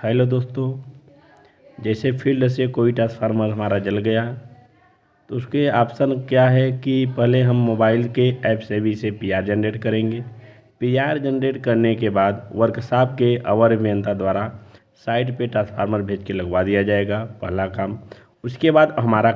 Hello दोस्तों, जैसे field से कोई ट्रांसफार्मर हमारा जल गया तो उसके ऑप्शन क्या है कि पहले हम मोबाइल के ऐप से भी इसे पीआर जनरेट करेंगे। पीआर जनरेट करने के बाद वर्कशॉप के अवर अभियंता द्वारा साइट पे ट्रांसफार्मर भेज के लगवा दिया जाएगा, पहला काम। उसके बाद हमारा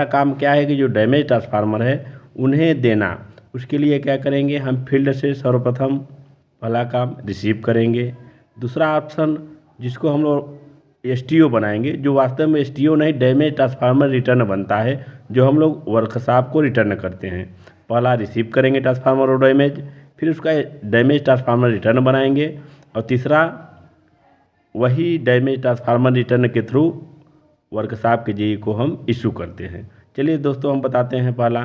काम क्या है कि जो डैमेज ट्रांसफार्मर है उन्हें देना। उसके लिए क्या करेंगे, हम फील्ड से सर्वप्रथम पहला काम रिसीव करेंगे। दूसरा ऑप्शन जिसको हम लोग एसटीओ बनाएंगे, जो वास्तव में एसटीओ नहीं, डैमेज ट्रांसफार्मर रिटर्न बनता है, जो हम लोग वर्कशॉप को रिटर्न करते हैं। पहला रिसीव करेंगे ट्रांसफार्मर और डैमेज, फिर उसका डैमेज ट्रांसफार्मर रिटर्न बनाएंगे, और तीसरा वही डैमेज ट्रांसफार्मर रिटर्न के थ्रू वर्कशॉप के जेई को हम इशू करते हैं। चलिए दोस्तों, हम बताते हैं पहला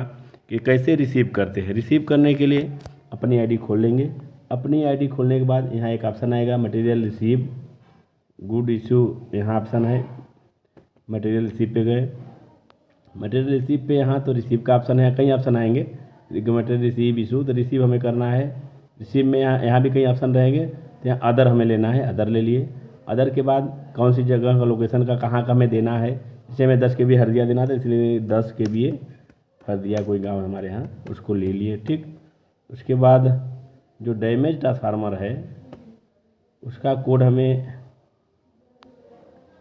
कि कैसे रिसीव करते हैं। रिसीव करने के लिए अपनी आईडी खोल लेंगे। अपनी आईडी खोलने के बाद यहाँ एक ऑप्शन आएगा मटेरियल रिसीव गुड इशू, यहाँ ऑप्शन है। मटेरियल रिसीव पे गए, मटेरियल रिसीव पे यहाँ तो रिसीव का ऑप्शन है, कई ऑप्शन आएंगे। मटेरियल रिसीव इशू, तो रिसीव हमें करना है। रिसीव में यहाँ भी कई ऑप्शन रहेंगे, तो यहाँ अदर हमें लेना है, अदर ले लिए। अदर के बाद कौन सी जगह का, लोकेशन का, कहाँ का हमें देना है। जैसे हमें 10 kV हरदिया देना था, इसलिए 10 kV हरदिया कोई गाँव है हमारे यहाँ, उसको ले लिए। ठीक, उसके बाद जो डैमेज ट्रांसफार्मर है उसका कोड हमें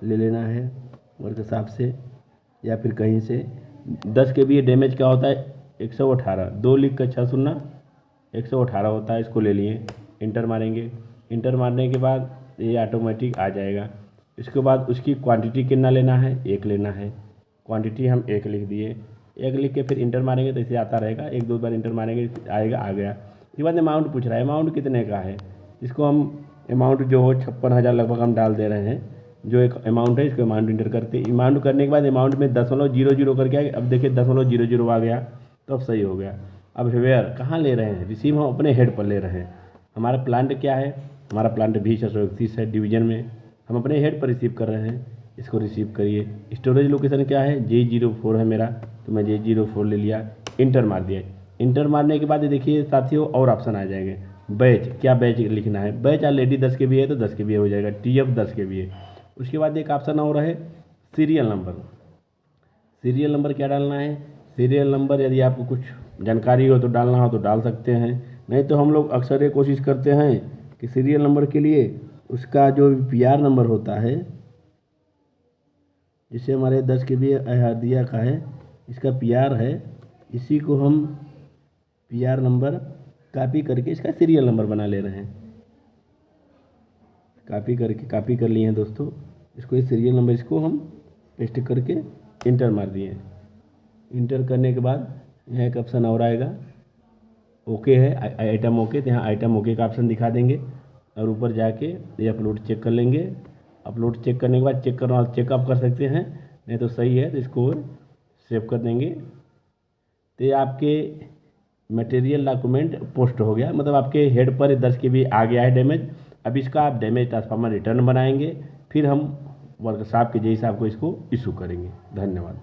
ले लेना है वर्कशॉप से या फिर कहीं से। 10 kV डैमेज क्या होता है, 118, 2 लिख कर 6 शून्य 118 होता है। इसको ले लिए, इंटर मारेंगे। इंटर मारने के बाद ये ऑटोमेटिक आ जाएगा। इसके बाद उसकी क्वांटिटी कितना लेना है, 1 लेना है। क्वांटिटी हम 1 लिख दिए। 1 लिख के फिर इंटर मारेंगे तो इसे आता रहेगा, 1-2 बार इंटर मारेंगे आएगा, आ गया। इसके बाद अमाउंट पूछ रहा है, अमाउंट कितने का है। इसको हम अमाउंट जो हो 56,000 लगभग हम डाल दे रहे हैं, जो एक अमाउंट है। इसको अमाउंट इंटर करते, अमाउंट करने के बाद अमाउंट में 0.00 करके आएगा। अब देखिए 0.00 आ गया, तो अब सही हो गया। अब वेयर कहाँ ले रहे हैं, रिसीव हम अपने हेड पर ले रहे हैं। हमारा प्लांट क्या है, हमारा प्लांट भी 631 है डिवीजन में, हम अपने हेड पर रिसीव कर रहे हैं। इसको रिसीव करिए। स्टोरेज लोकेशन क्या है, J04 है मेरा, तो मैं J04 ले लिया, इंटर मार दिया। इंटर मारने के बाद ये देखिए साथियों और ऑप्शन आ जाएंगे। बैच, क्या बैच लिखना है, बैच ऑलरेडी 10 kV है तो 10 kV हो जाएगा, TF 10 kV है। उसके बाद एक ऑप्शन और है सीरियल नंबर। सीरियल नंबर क्या डालना है, सीरियल नंबर यदि आपको कुछ जानकारी हो तो डालना हो तो डाल सकते हैं, नहीं तो हम लोग अक्सर ये कोशिश करते हैं कि सीरियल नंबर के लिए उसका जो पीआर नंबर होता है, जिसे हमारे 10 kV हरदिया का है, इसका पीआर है, इसी को हम पीआर नंबर कॉपी करके इसका सीरियल नंबर बना ले रहे हैं। कॉपी कर लिए हैं दोस्तों। इसको ये सीरियल नंबर, इसको हम पेस्ट करके इंटर मार दिए। इंटर करने के बाद यहाँ एक ऑप्शन और आएगा, ओके है, आइटम ओके, तो यहाँ आइटम ओके का ऑप्शन दिखा देंगे, और ऊपर जाके ये अपलोड चेक कर लेंगे। अपलोड चेक करने के बाद चेक करना चेकअप कर सकते हैं, नहीं तो सही है तो इसको सेव कर देंगे। तो ये आपके मटेरियल डॉक्यूमेंट पोस्ट हो गया, मतलब आपके हेड पर 10 kV आ गया है डैमेज। अब इसका आप डैमेज ट्रांसफार्मर रिटर्न बनाएंगे, फिर हम वर्कशॉप के जैसे आपको इसको इशू करेंगे। धन्यवाद।